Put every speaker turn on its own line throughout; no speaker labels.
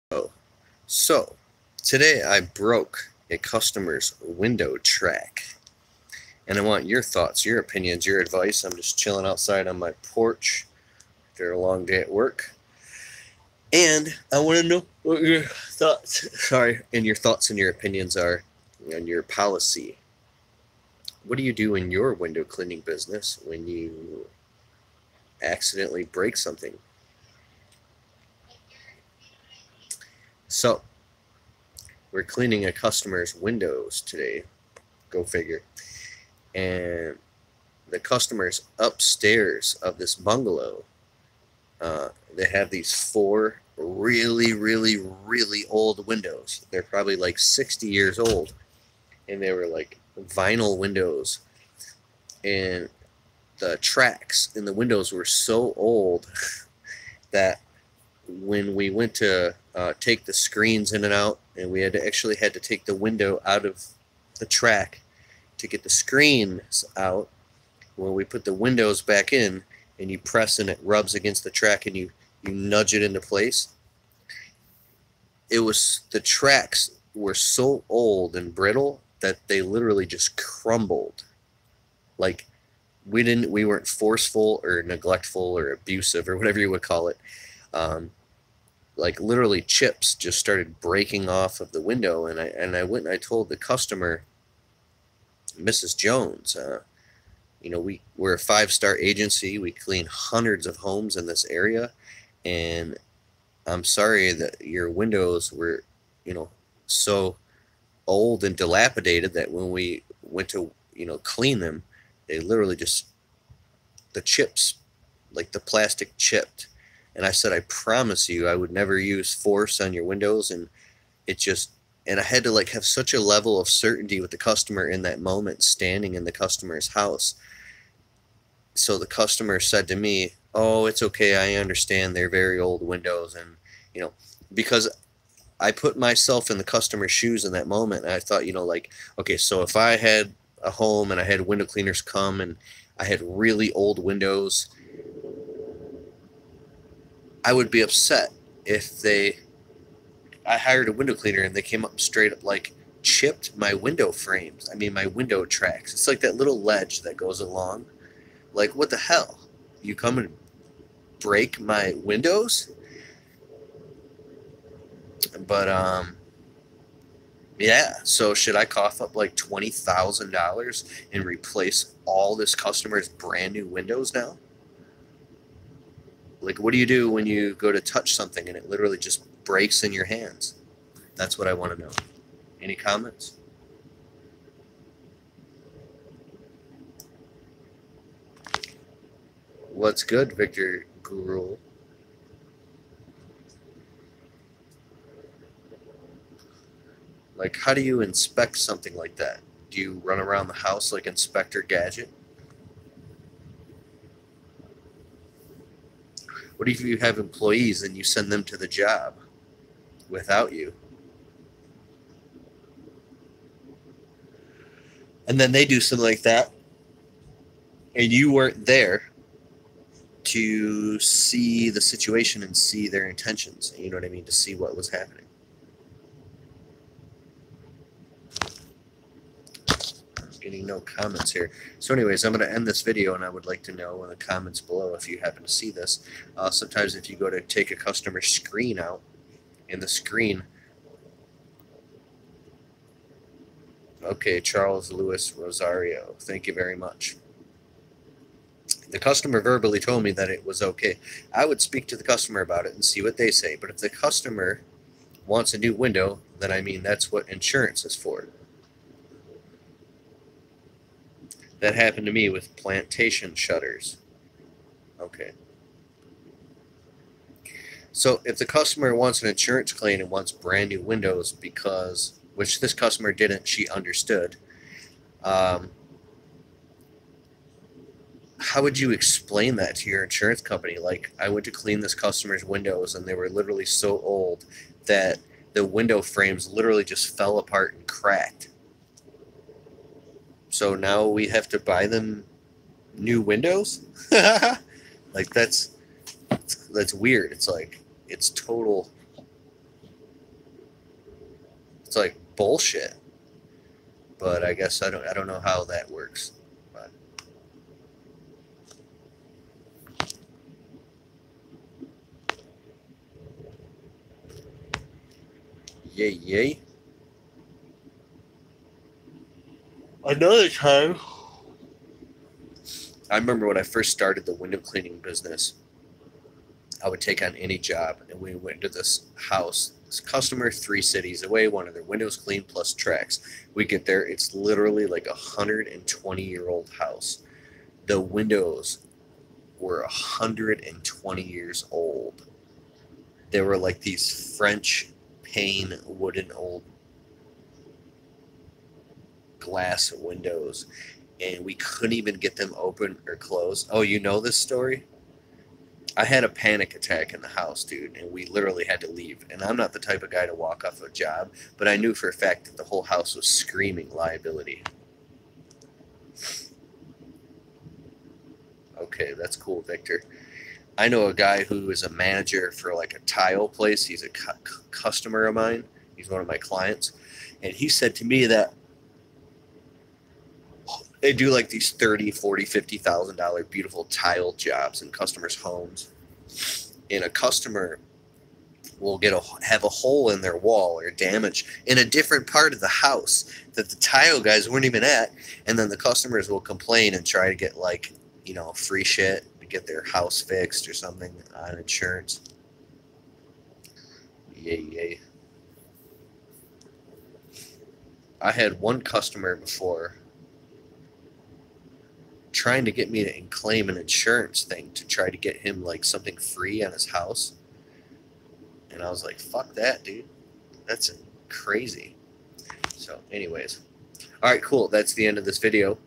Oh, so today I broke a customer's window track, and I want your thoughts, your opinions, your advice. I'm just chilling outside on my porch after a long day at work, and I want to know what your thoughts, and your thoughts and your opinions are on your policy. What do you do in your window cleaning business when you accidentally break something? So, we're cleaning a customer's windows today. Go figure. And the customers upstairs of this bungalow, they have these four really, really, really old windows. They're probably like 60 years old, and they were like vinyl windows. And the tracks in the windows were so old that when we went to take the screens in and out, and we had to take the window out of the track to get the screens out. When we put the windows back in, and you press and it rubs against the track, and you nudge it into place, the tracks were so old and brittle that they literally just crumbled. Like, we weren't forceful or neglectful or abusive or whatever you would call it. Like, literally chips just started breaking off of the window, and I went and I told the customer, Mrs. Jones, we're a 5-star agency. We clean hundreds of homes in this area, and I'm sorry that your windows were, so old and dilapidated that when we went to, clean them, they literally just, the chips, like the plastic chipped. And I said, I promise you, I would never use force on your windows. And it just, and I had to like have such a level of certainty with the customer in that moment, standing in the customer's house. So the customer said to me, "Oh, it's okay. I understand. They're very old windows." And, because I put myself in the customer's shoes in that moment, and I thought, like, okay, so if I had a home and I had window cleaners come and I had really old windows, I would be upset if I hired a window cleaner and they came up straight up, like, chipped my window frames. I mean, my window tracks. It's like that little ledge that goes along. Like, what the hell? You come and break my windows? But, yeah, so should I cough up like $20,000 and replace all this customer's brand new windows now? Like, what do you do when you go to touch something and it literally just breaks in your hands? That's what I want to know. Any comments? What's good, Victor Gurul? Like, how do you inspect something like that? Do you run around the house like Inspector Gadget? What if you have employees and you send them to the job without you? And then they do something like that, and you weren't there to see the situation and see their intentions. You know what I mean? To see what was happening. Getting no comments here. So anyways, I'm going to end this video, and I would like to know in the comments below if you happen to see this. Sometimes if you go to take a customer screen out, in the screen, okay, Charles Louis Rosario, thank you very much. The customer verbally told me that it was okay. I would speak to the customer about it and see what they say. But if the customer wants a new window, then I mean, that's what insurance is for. That happened to me with plantation shutters. Okay. So if the customer wants an insurance claim and wants brand new windows because, which this customer didn't, she understood, how would you explain that to your insurance company? Like, I went to clean this customer's windows and they were literally so old that the window frames literally just fell apart and cracked. So now we have to buy them new windows? Like, that's weird. It's like, it's total It's like bullshit. But I guess I don't know how that works. But yay yay. Another time, I remember when I first started the window cleaning business, I would take on any job, and we went to this house, this customer 3 cities away, wanted their windows cleaned plus tracks. We get there, it's literally like 120-year-old house. The windows were 120 years old. They were like these French pane wooden old glass windows, and we couldn't even get them open or closed. Oh, you know this story? I had a panic attack in the house, dude, and we literally had to leave. And I'm not the type of guy to walk off a job, but I knew for a fact that the whole house was screaming liability. Okay, that's cool, Victor. I know a guy who is a manager for like a tile place. He's a customer of mine. He's one of my clients. And he said to me that they do like these $30,000, $40,000, $50,000 beautiful tile jobs in customers' homes. And a customer will have a hole in their wall or damage in a different part of the house that the tile guys weren't even at. And then the customers will complain and try to get like, free shit to get their house fixed or something on insurance. Yay. I had one customer before trying to get me to claim an insurance thing to try to get him like something free on his house. And I was like, fuck that, dude. That's crazy. So anyways. All right, cool. That's the end of this video.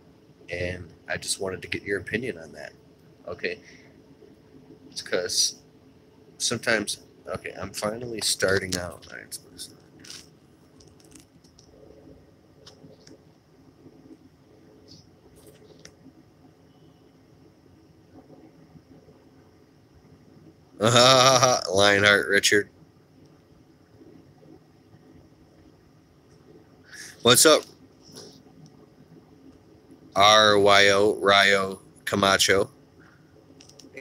And I just wanted to get your opinion on that. Okay. It's because sometimes, okay, I'm finally starting out. All right, so Lionheart Richard. What's up? Ryo Camacho.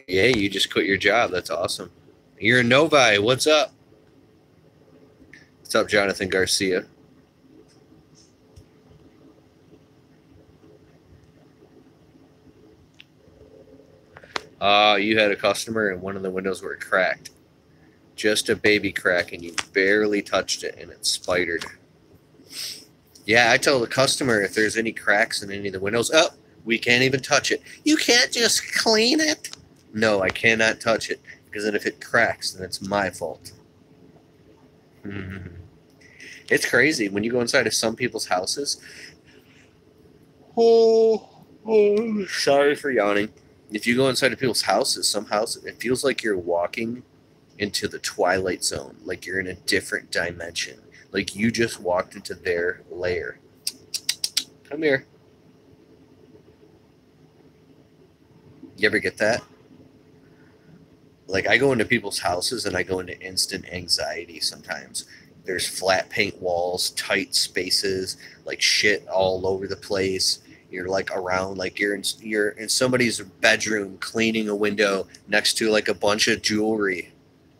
Yeah, you just quit your job. That's awesome. You're a Novi. What's up? What's up, Jonathan Garcia? You had a customer and one of the windows were cracked. Just a baby crack, and you barely touched it, and it spidered. Yeah, I tell the customer if there's any cracks in any of the windows, we can't even touch it. You can't just clean it. No, I cannot touch it, because then if it cracks, then it's my fault. It's crazy. When you go inside of some people's houses, sorry for yawning. If you go inside of people's houses, some houses, it feels like you're walking into the Twilight Zone, like you're in a different dimension. Like you just walked into their lair. Come here. You ever get that? Like I go into people's houses and I go into instant anxiety sometimes. There's flat paint walls, tight spaces, like shit all over the place. You're like around, like you're in somebody's bedroom cleaning a window next to like a bunch of jewelry.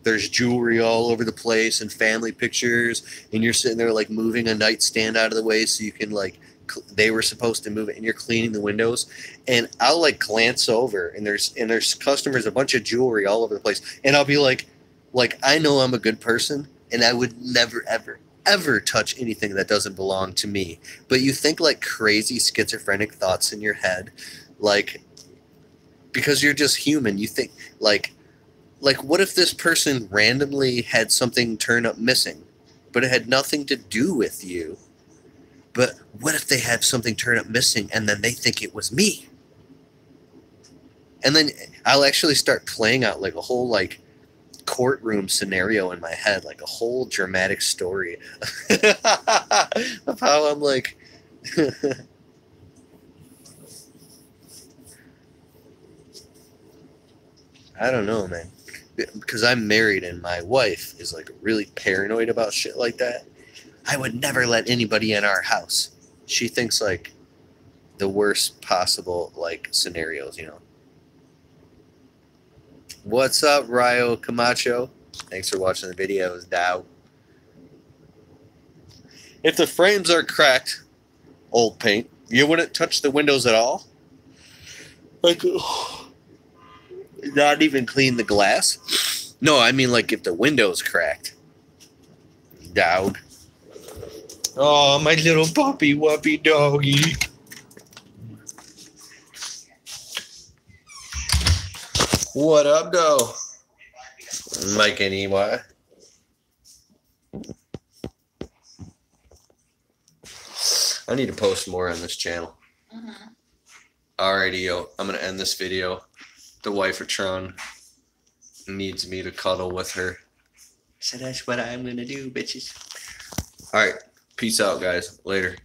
There's jewelry all over the place and family pictures, and you're sitting there like moving a nightstand out of the way so you can like they were supposed to move it, and you're cleaning the windows. And I'll like glance over, and there's customers, a bunch of jewelry all over the place, and I'll be like I know I'm a good person, and I would never ever touch anything that doesn't belong to me. But you think like crazy schizophrenic thoughts in your head, like because you're just human. You think like what if this person randomly had something turn up missing, but it had nothing to do with you? But what if they had something turn up missing and then they think it was me? And then I'll actually start playing out like a whole like courtroom scenario in my head, like a whole dramatic story of how I'm like I don't know, man, because I'm married and my wife is like really paranoid about shit like that. I would never let anybody in our house. She thinks like the worst possible like scenarios, you know. What's up, Ryo Camacho? Thanks for watching the videos, Dow. If the frames are cracked, old paint, you wouldn't touch the windows at all? Like, not even clean the glass? No, I mean like if the window's cracked. Dog. Oh, my little puppy wuppy doggy. What up, though? Mike and EY. I need to post more on this channel. Alrighty, yo. I'm going to end this video. The wife of Tron needs me to cuddle with her. So that's what I'm going to do, bitches. Alright. Peace out, guys. Later.